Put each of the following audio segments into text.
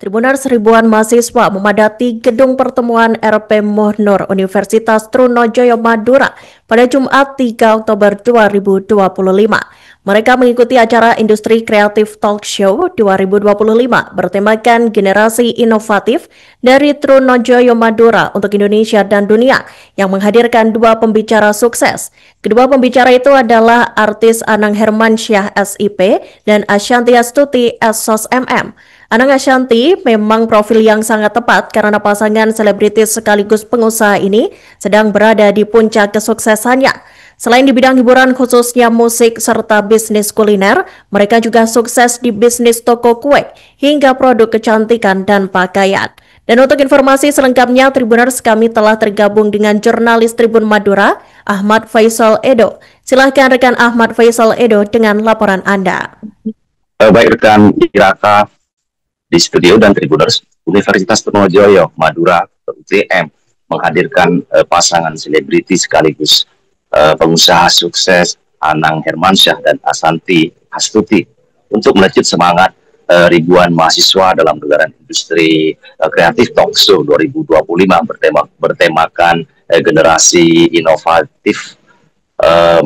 Tribuners ribuan mahasiswa memadati gedung pertemuan RP Mohnur Universitas Trunojoyo Madura pada Jumat 3 Oktober 2025. Mereka mengikuti acara Industri Kreatif Talk Show 2025 bertemakan generasi inovatif dari Trunojoyo Madura untuk Indonesia dan dunia yang menghadirkan dua pembicara sukses. Kedua pembicara itu adalah artis Anang Hermansyah SIP dan Ashanti Astuti SOS MM. Anang Ashanti memang profil yang sangat tepat karena pasangan selebritis sekaligus pengusaha ini sedang berada di puncak kesuksesannya. Selain di bidang hiburan khususnya musik serta bisnis kuliner, mereka juga sukses di bisnis toko kue hingga produk kecantikan dan pakaian. Dan untuk informasi selengkapnya, Tribuners, kami telah tergabung dengan jurnalis Tribun Madura, Ahmad Faisal Edo. Silahkan rekan Ahmad Faisal Edo dengan laporan Anda. Baik rekan Iraka di studio dan Tribuners, Universitas Trunojoyo Madura UTM menghadirkan pasangan selebriti sekaligus pengusaha sukses Anang Hermansyah dan Ashanti Astuti untuk melejit semangat ribuan mahasiswa dalam gelaran Industri Kreatif Talk Show 2025 bertemakan generasi inovatif.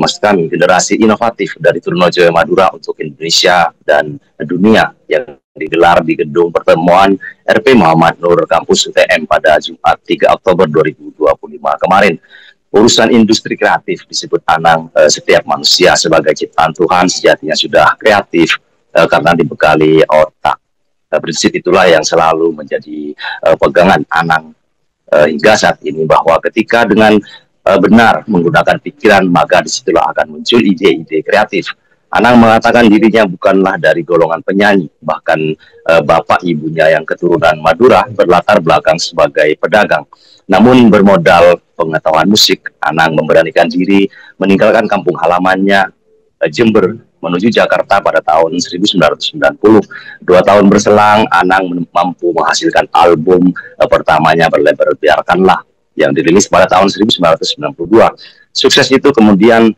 Maksud kami generasi inovatif dari Trunojoyo Madura untuk Indonesia dan dunia yang digelar di gedung pertemuan RP Muhammad Nur Kampus UTM pada Jumat 3 Oktober 2025 kemarin. Urusan industri kreatif disebut Anang, setiap manusia sebagai ciptaan Tuhan sejatinya sudah kreatif karena dibekali otak. Prinsip itulah yang selalu menjadi pegangan Anang hingga saat ini, bahwa ketika dengan benar menggunakan pikiran, maka disitulah akan muncul ide-ide kreatif. Anang mengatakan dirinya bukanlah dari golongan penyanyi, bahkan bapak ibunya yang keturunan Madura berlatar belakang sebagai pedagang. Namun bermodal pengetahuan musik, Anang memberanikan diri meninggalkan kampung halamannya Jember menuju Jakarta pada tahun 1990. 2 tahun berselang, Anang mampu menghasilkan album pertamanya berlabel Biarkanlah yang dirilis pada tahun 1992. Sukses itu kemudian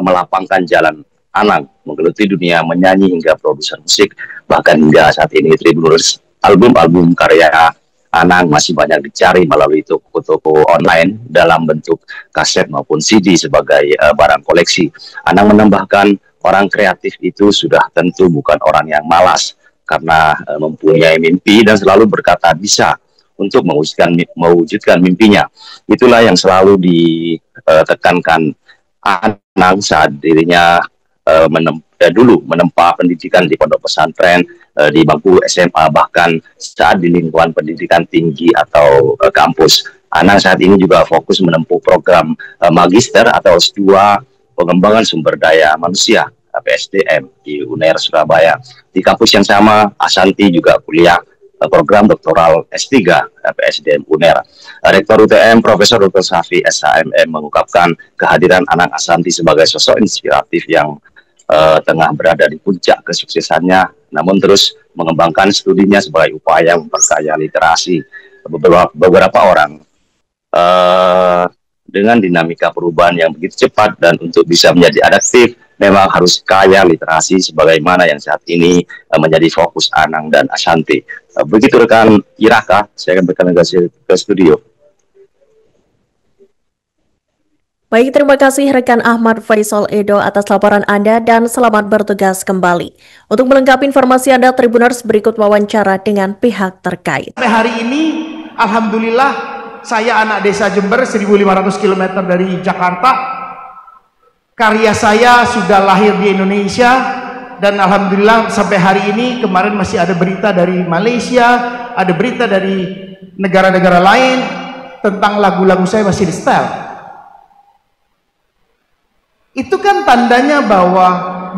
melapangkan jalan Anang menggeluti dunia menyanyi hingga produser musik, bahkan hingga saat ini Tribuners, album-album karya Anang masih banyak dicari melalui toko-toko online dalam bentuk kaset maupun CD sebagai barang koleksi. Anang menambahkan, orang kreatif itu sudah tentu bukan orang yang malas karena mempunyai mimpi dan selalu berkata bisa untuk mewujudkan mimpinya. Itulah yang selalu ditekankan Anang saat dirinya dulu menempa pendidikan di pondok pesantren, di bangku SMA, bahkan saat di lingkungan pendidikan tinggi atau kampus. Anang saat ini juga fokus menempuh program magister atau S2 pengembangan sumber daya manusia PSDM di UNER Surabaya. Di kampus yang sama, Ashanti juga kuliah program doktoral S3 PSDM UNER. Rektor UTM Profesor Dr. Safi SHMM mengungkapkan kehadiran Anang Ashanti sebagai sosok inspiratif yang tengah berada di puncak kesuksesannya, namun terus mengembangkan studinya sebagai upaya memperkaya literasi. Beberapa orang dengan dinamika perubahan yang begitu cepat dan untuk bisa menjadi adaptif memang harus kaya literasi sebagaimana yang saat ini menjadi fokus Anang dan Ashanti. Begitu rekan Iraka, saya akan berkembang ke studio. Baik, terima kasih rekan Ahmad Faisal Edo atas laporan Anda dan selamat bertugas kembali. Untuk melengkapi informasi Anda, Tribuners, berikut wawancara dengan pihak terkait. Sampai hari ini, alhamdulillah, saya anak desa Jember, 1.500 km dari Jakarta. Karya saya sudah lahir di Indonesia dan alhamdulillah sampai hari ini, kemarin masih ada berita dari Malaysia, ada berita dari negara-negara lain tentang lagu-lagu saya masih di setel. Itu kan tandanya bahwa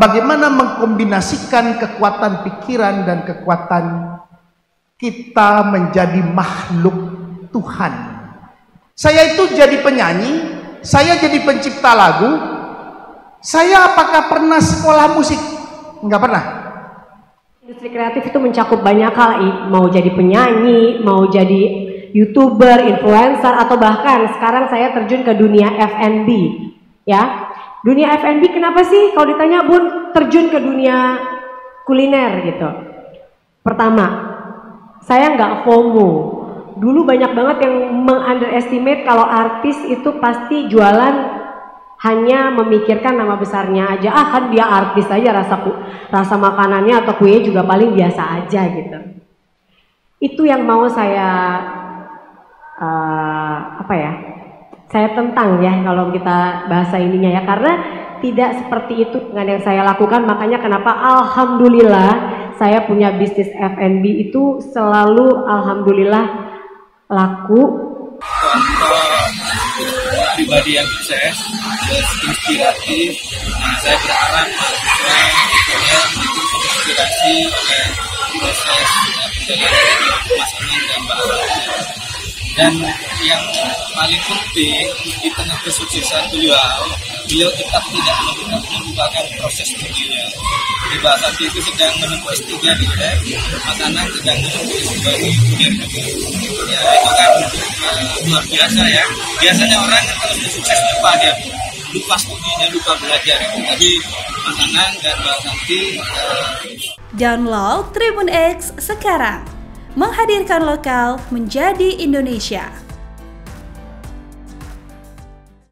bagaimana mengkombinasikan kekuatan pikiran dan kekuatan kita menjadi makhluk Tuhan. Saya itu jadi penyanyi, saya jadi pencipta lagu. Saya apakah pernah sekolah musik? Enggak pernah. Industri kreatif itu mencakup banyak hal, mau jadi penyanyi, mau jadi YouTuber, influencer, atau bahkan sekarang saya terjun ke dunia F&B, ya. Dunia F&B kenapa sih kalau ditanya Bun terjun ke dunia kuliner gitu? Pertama, Saya nggak FOMO. Dulu banyak banget yang meng-underestimate kalau artis itu pasti jualan hanya memikirkan nama besarnya aja. Ah kan dia artis aja, rasa makanannya atau kuenya juga paling biasa aja gitu. Itu yang mau saya saya tentang ya kalau kita bahasa ininya ya, karena tidak seperti itu dengan yang saya lakukan. Makanya kenapa alhamdulillah saya punya bisnis F&B itu selalu alhamdulillah laku. Pribadi yang sukses, inspiratif. Nah, saya berharap saya inspirasi oleh proses perjalanan Mas Anang dan Mbak Ara. Dan yang paling penting di tengah kesuksesan beliau tetap tidak melupakan proses studinya. Di bahasa itu sedang menempuh S3 di UNER, Mas Anang sedang menempuh S2 di UNER. Ya itu kan luar biasa ya. Biasanya orang kalau sudah sukses dia lupa studinya, lupa belajar. Jadi Mas Anang dan Mbak Santi download Tribun X sekarang. Menghadirkan lokal menjadi Indonesia.